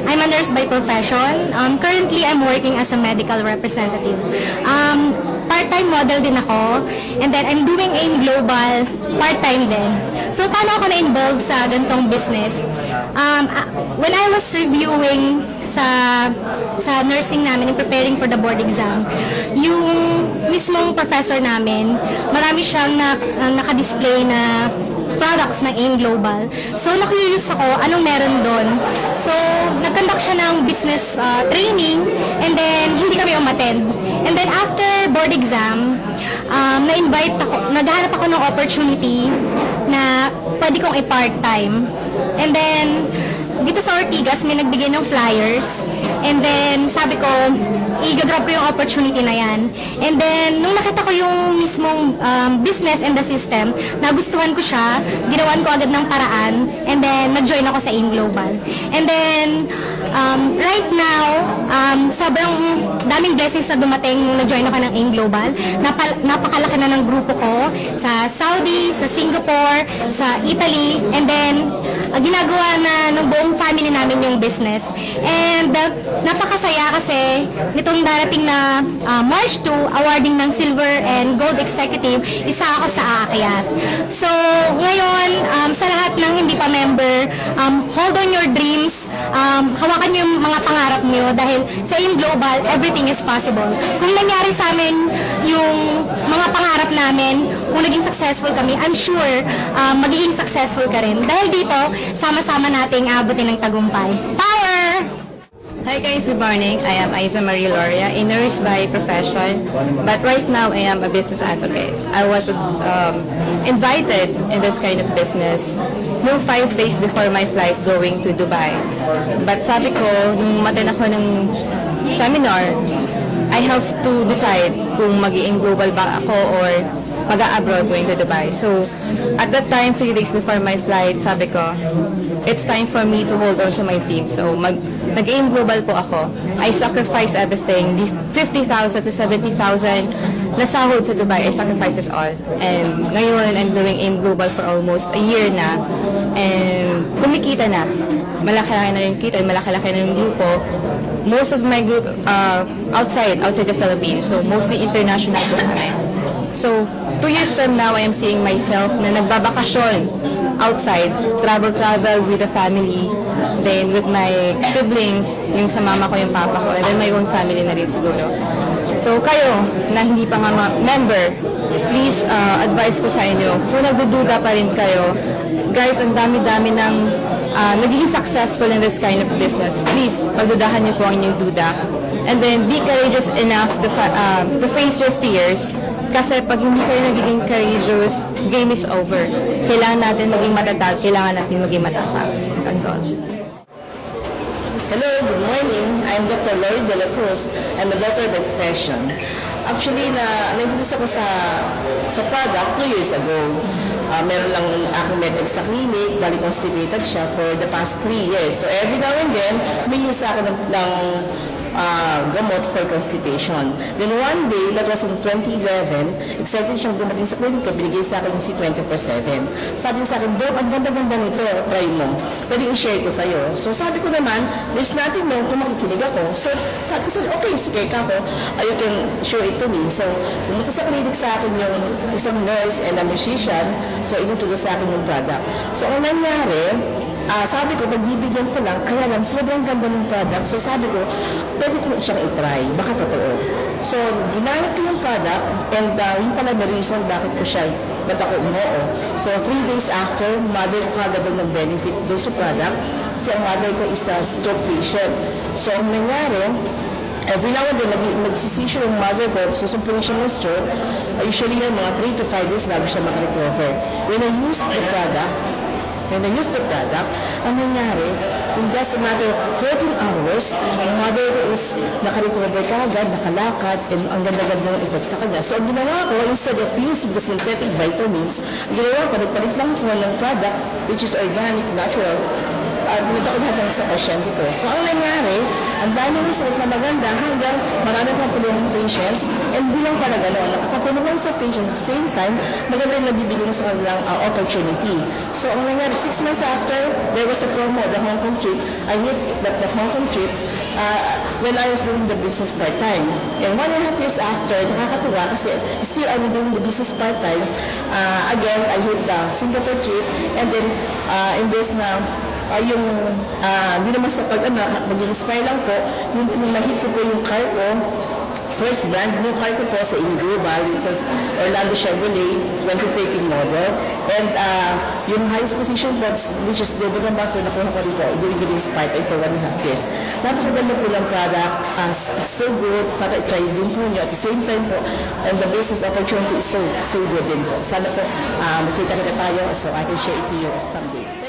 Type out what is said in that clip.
I'm a nurse by profession. Currently, I'm working as a medical representative. Part-time model din ako. And then, I'm doing AIM Global part-time din. So, paano ako na-involve sa ganitong business? When I was reviewing sa nursing namin and preparing for the board exam, yung mismong professor namin, marami siyang naka-display na products ng AIM Global. So, na-curious ako anong meron doon. So, nag-conduct siya ng business training and then hindi kami umattend. And then after board exam, na-invite ako, naghahanap ako ng opportunity na pwede kong i-part-time. And then, dito sa Ortigas, may nagbigay ng flyers. And then, sabi ko, i-drop ko yung opportunity na yan. And then, nung nakita ko yung mismong business and the system, nagustuhan ko siya, ginawan ko agad ng paraan, and then, nag-join ako sa AIM Global. And then, right now, sobrang daming blessings na dumating nung nag-join ako ng AIM Global. Napakalaki na ng grupo ko sa Saudi, sa Singapore, sa Italy, and then, ginagawa na ng buong family namin yung business. And napakasaya kasi nitong darating na March 2, awarding ng Silver and Gold Executive, isa ako sa aakyat. So, ngayon, sa lahat ng hindi pa member, hold on your dreams, hawakan niyo yung mga pangarap niyo dahil sa AIM Global, everything is possible. Kung nangyari sa amin yung mga pangarap namin, kung naging successful kami, I'm sure magiging successful ka rin. Dahil dito, sama-sama nating abutin ng tagumpay. Power! Hi guys, good morning. I am Aiza Marie Loria, a nurse by profession, but right now I am a business advocate. I was invited in this kind of business no 5 days before my flight going to Dubai. But sabi ko, nung matin ako ng seminar, I have to decide kung mag-i-AIM Global ba ako or mag-a-abroad going to Dubai. So, at that time, 3 days before my flight, sabi ko, it's time for me to hold on to my team. So, nag-AIM Global po ako. I sacrifice everything. These 50,000 to 70,000 na sahod sa Dubai, I sacrifice it all. And ngayon, I'm doing AIM Global for almost a year na. And kumikita na. Malaki-laki na rin kita, malaki-laki na yung grupo. Most of my group outside the Philippines. So, mostly international po kami. So, 2 years from now, I am seeing myself na nagbabakasyon outside, travel with the family, then with my siblings, yung sa mama ko, yung papa ko, and then my own family na rin siguro. So, kayo na hindi pa nga member, please advise ko sa inyo, kung nagdududa pa rin kayo, guys, ang dami-dami ng nagiging successful in this kind of business. Please, pagdudahan niyo po ang inyong duda. And then, be courageous enough to face your fears. Kasi pag hindi kayo nagiging courageous, game is over. Kailangan natin maging matatag, kailangan natin maging matapang. That's all. Hello, good morning. I'm Dr. Lori De La Cruz. I'm a doctor by profession. Actually, nag-introduce ako sa product 2 years ago. Meron lang aking medtech sa clinic, bali constipated siya for the past 3 years. So every now and then, may use ako ng gamot for constipation. Then one day, that was in 2011, excited siyang dumating sa clinic, binigay sa akin yung C24/7. Sabi niya sa akin, Doc, ang ganda-ganda nito, try mo. Pwede i-share ko sa'yo. So sabi ko naman, there's nothing wrong kung makikinig ako. So sabi ko, okay, sige ka ako, you can show it to me. So pumunta sa clinic sa akin yung isang nurse and a musician, so inutulo sa akin yung product. So ang nangyari, sabi ko, pagbibigyan ko lang, kaya lang, sobrang ganda ng product. So sabi ko, pwede ko siyang i-try, baka totoo. So, ginamit ko yung product, and yung pala the reason bakit ko siya, ba't ako umoo. So, 3 days after, mother ko kagad ang nag-benefit doon sa product, kasi ang mother ko is a stroke patient. So, ang nangyari, every now and then, nagsisissue yung mother ko, susumpungin siya ng stroke, usually yan, mga 3 to 5 days bago siya makarecover. When I used the product, ang nangyari, in just a matter of 14 hours, ang mother is nakarecover kagad, nakalakad, and ang ganda-ganda ng effects sa kanya. So, ang ginawa ko, instead of using the synthetic vitamins, ang ginawa ko, nagpalit lang ko ng product, which is organic, natural, Pinunta ko lahat sa pasyente ko. So, ang nangyari, ang dami ng result na maganda hanggang marami pang tulong patients. And di lang pala gano'n, nakakatulong lang sa patients at the same time, maganda yung nabibigyan sa kanilang opportunity. So, ang nangyari, 6 months after, there was a promo, the Hong Kong trip. I hit the Hong Kong trip when I was doing the business part-time. And 1.5 years after, nakakatuwa kasi still I'm doing the business part-time. Again, I hit the Singapore trip. And then, imbes na hindi naman sa mag-inspire lang po, yung nahit ko po yung car ko, first brand new car ko po sa Global, it's a Orlando Chevrolet 2013 model. And yung highest position po, which is Global Ambassador, nakuha ko dito, doing this part-time for 1.5 years. Napakaganda po ng product, it's so good, sana i-try din po nyo. At the same time po, and the business opportunity is so good din po. Sana po, makita tayo so I can share it to you someday.